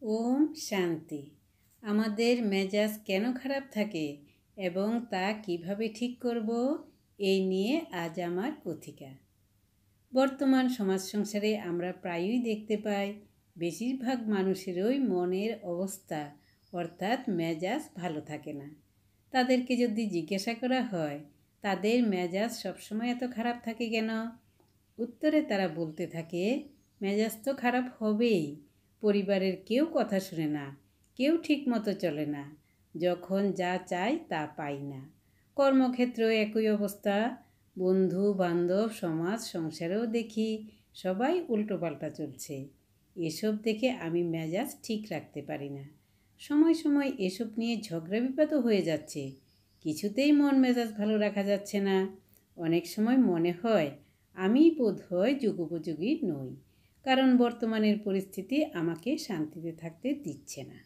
ওম শান্তি। আমাদের মেজাজ কেন খারাপ থাকে এবং তা কিভাবে ঠিক করব, এই নিয়ে আজ আমার কথিকা। বর্তমান সমাজ সংসারে আমরা প্রায়ই দেখতে পাই বেশিরভাগ মানুষেরই মনের অবস্থা অর্থাৎ মেজাজ ভালো থাকে না। তাদেরকে যদি জিজ্ঞাসা করা হয় তাদের মেজাজ সবসময় এত খারাপ থাকে কেন, উত্তরে তারা বলতে থাকে মেজাজ তো খারাপ হবেই, পরিবারের কেউ কথা শুনে না, কেউ ঠিক মতো চলে না, যখন যা চাই তা পাই না, কর্মক্ষেত্রেও একই অবস্থা, বন্ধু বান্ধব সমাজ সংসারেও দেখি সবাই উল্টোপাল্টা চলছে। এসব দেখে আমি মেজাজ ঠিক রাখতে পারি না। সময় সময় এসব নিয়ে ঝগড়া বিবাদও হয়ে যাচ্ছে, কিছুতেই মন মেজাজ ভালো রাখা যাচ্ছে না। অনেক সময় মনে হয় আমি বোধহয় যুগোপযোগী নই, কারণ বর্তমানের পরিস্থিতি আমাকে শান্তিতে থাকতে দিচ্ছে না।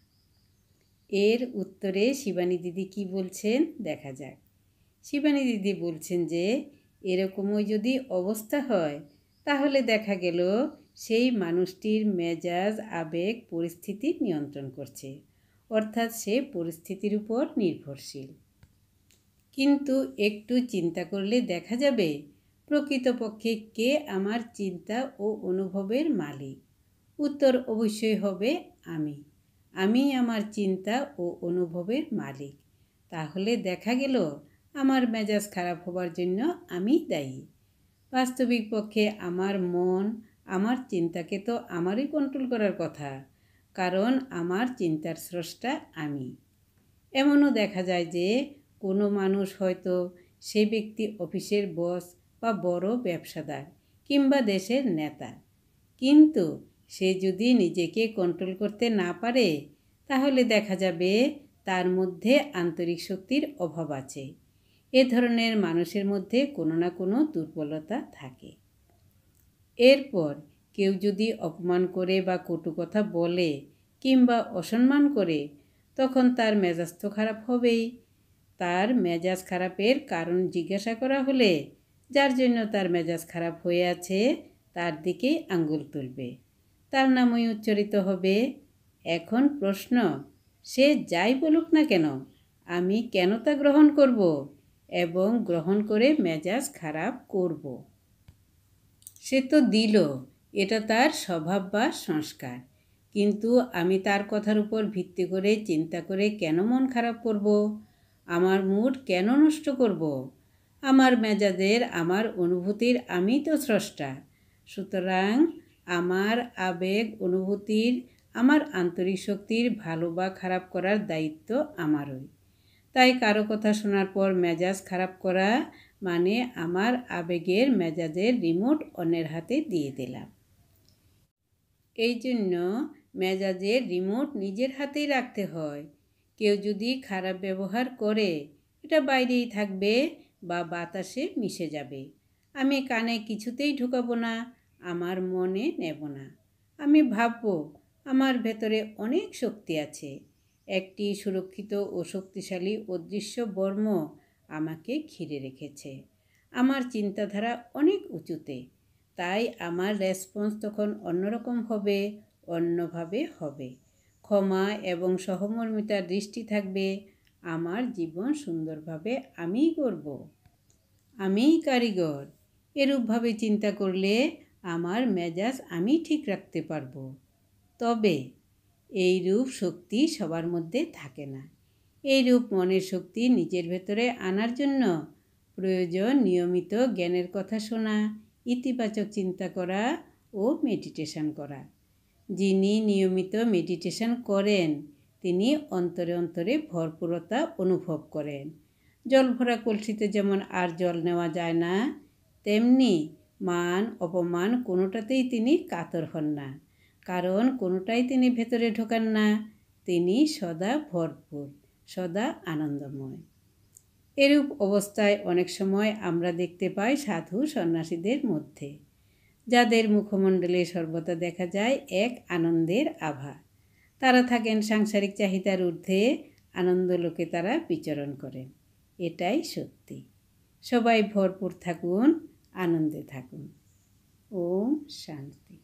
এর উত্তরে শিবানী দিদি কি বলছেন দেখা যাক। শিবানী দিদি বলছেন যে এরকমই যদি অবস্থা হয় তাহলে দেখা গেল সেই মানুষটির মেজাজ আবেগ পরিস্থিতি নিয়ন্ত্রণ করছে, অর্থাৎ সে পরিস্থিতির উপর নির্ভরশীল। কিন্তু একটু চিন্তা করলে দেখা যাবে প্রকৃতপক্ষে কে আমার চিন্তা ও অনুভবের মালিক। উত্তর অবশ্যই হবে আমি আমার চিন্তা ও অনুভবের মালিক। তাহলে দেখা গেল আমার মেজাজ খারাপ হবার জন্য আমি দায়ী। বাস্তবিক পক্ষে আমার মন, আমার চিন্তাকে তো আমারই কন্ট্রোল করার কথা, কারণ আমার চিন্তার স্রষ্টা আমি। এমনও দেখা যায় যে কোনো মানুষ হয়তো সে ব্যক্তি অফিসের বস বা বড় ব্যবসাদার কিংবা দেশের নেতা, কিন্তু সে যদি নিজেকে কন্ট্রোল করতে না পারে তাহলে দেখা যাবে তার মধ্যে আন্তরিক শক্তির অভাব আছে। এ ধরনের মানুষের মধ্যে কোনো না কোনো দুর্বলতা থাকে। এরপর কেউ যদি অপমান করে বা কটু কথা বলে কিংবা অসম্মান করে তখন তার মেজাজ তো খারাপ হবেই। তার মেজাজ খারাপের কারণ জিজ্ঞাসা করা হলে যার জন্য তার মেজাজ খারাপ হয়ে আছে তার দিকেই আঙ্গুল তুলবে, তার নামই উচ্চারিত হবে। এখন প্রশ্ন, সে যাই বলুক না কেন আমি কেন তা গ্রহণ করব এবং গ্রহণ করে মেজাজ খারাপ করব? সে তো দিল, এটা তার স্বভাব বা সংস্কার, কিন্তু আমি তার কথার উপর ভিত্তি করে চিন্তা করে কেন মন খারাপ করব? আমার মুড কেন নষ্ট করব? আমার মেজাজের, আমার অনুভূতির আমি তো স্রষ্টা। সুতরাং আমার আবেগ অনুভূতির, আমার আন্তরিক শক্তির ভালো বা খারাপ করার দায়িত্ব আমারই। তাই কারো কথা শোনার পর মেজাজ খারাপ করা মানে আমার আবেগের মেজাজের রিমোট অন্যের হাতে দিয়ে দিলাম। এই জন্য মেজাজের রিমোট নিজের হাতেই রাখতে হয়। কেউ যদি খারাপ ব্যবহার করে এটা বাইরেই থাকবে বা বাতাসে মিশে যাবে, আমি কানে কিছুতেই ঢুকাবো না, আমার মনে নেব না। আমি ভাববো আমার ভেতরে অনেক শক্তি আছে, একটি সুরক্ষিত ও শক্তিশালী অদৃশ্য বর্ম আমাকে ঘিরে রেখেছে। আমার চিন্তাধারা অনেক উঁচুতে, তাই আমার রেসপন্স তখন অন্যরকম হবে, অন্যভাবে হবে। ক্ষমা এবং সহমর্মিতার দৃষ্টি থাকবে। আমার জীবন সুন্দরভাবে আমিই করব, আমিই কারিগর। এরূপভাবে চিন্তা করলে আমার মেজাজ আমি ঠিক রাখতে পারবো। তবে এইরূপ শক্তি সবার মধ্যে থাকে না। এইরূপ মনের শক্তি নিজের ভেতরে আনার জন্য প্রয়োজন নিয়মিত জ্ঞানের কথা শোনা, ইতিবাচক চিন্তা করা ও মেডিটেশন করা। যিনি নিয়মিত মেডিটেশন করেন তিনি অন্তরে অন্তরে ভরপুরতা অনুভব করেন। জল ভরা কলসিতে যেমন আর জল নেওয়া যায় না, তেমনি মান অপমান কোনোটাতেই তিনি কাতর হন না, কারণ কোনোটাই তিনি ভেতরে ঢোকান না। তিনি সদা ভরপুর, সদা আনন্দময়। এরূপ অবস্থায় অনেক সময় আমরা দেখতে পাই সাধু সন্ন্যাসীদের মধ্যে, যাদের মুখমণ্ডলে সর্বদা দেখা যায় এক আনন্দের আভা। তারা থাকেন সাংসারিক চাহিদার ঊর্ধ্বে, আনন্দলোকে তারা বিচরণ করেন। এটাই সত্যি। সবাই ভরপুর থাকুন, আনন্দে থাকুন। ওম শান্তি।